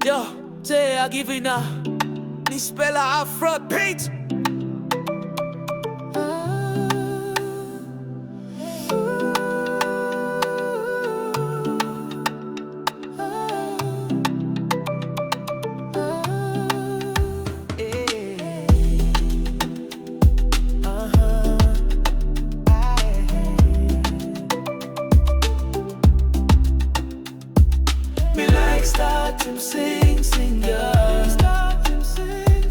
Yo, say I give it now. Ni spela Afro beat. Me like start him sing, yeah. Start him sing,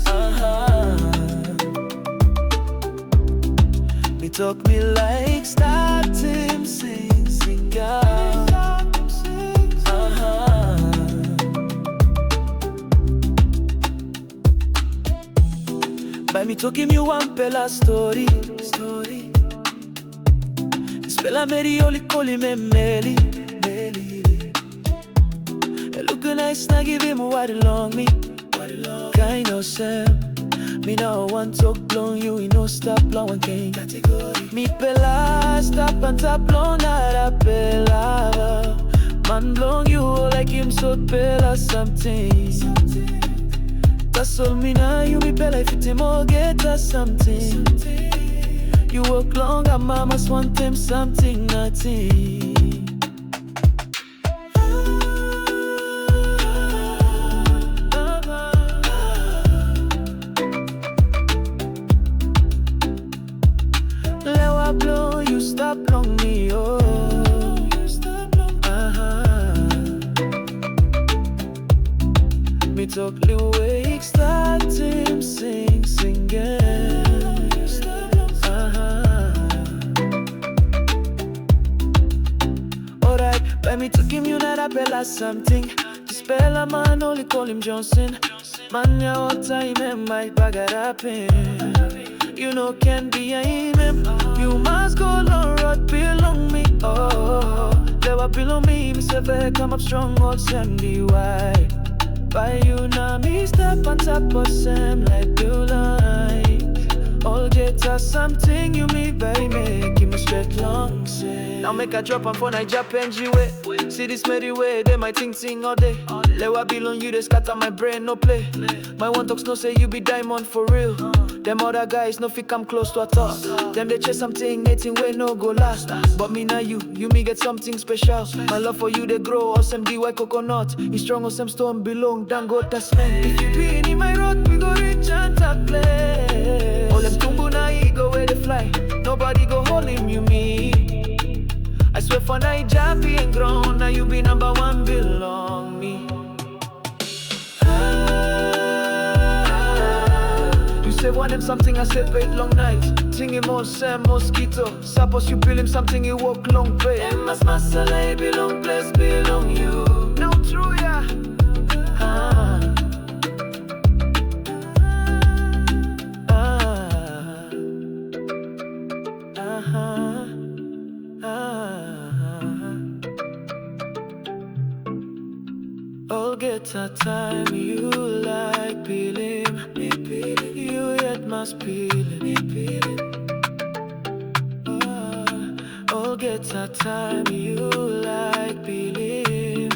Me talk me like start him sing, yeah. Start him sing, By me talk him you want pela story. Spela meri oli coli me meli. Look nice, now give him what along me. Kind of Sam. Me now want talk long, you no stop long one king. Me pela stop and tap long, not a pela. Man long you like him so pela something. That's all me now, you me pela if it more get us something. You work long and mamas want them something, nothing. Lewa blow, you stop long me, oh. Me talk Lil Wake, start him sing, yeah. Alright, by me took him, you not a bella something. This bella man, only call him Johnson. Man, ya all time, and my bag it up in. You know can be a him. You must go long road belong me. Oh, they were below me. Me say come up strong, old sandy white. By you now me step on top of Sam like you like. All get us something you me by me. Give me straight long say. Now make a drop on phone I Japan G way. See this merry way, they might think sing all day. Lewa belong you, they scatter my brain, no play. My one talks no say you be diamond for real. Them other guys no fit come close to a talk. Them they chase something, anything way no go last. But me now you me get something special. My love for you they grow, awesome DY coconut. You strong awesome stone belong, don't go that's man. If you be in my road, we go reach and tap play. All them tumbu na he go where they fly. Nobody go hold him, you me. I swear for Nigeria being grown, now you be number one belong me. You say want him something, I separate long night. Ting him on Sam mosquito. Suppose you bill him something, you walk long way. Them as masala belong, place belong you. Now true ya. All get a time you like feeling. You yet must feel it. All get a time you like feeling.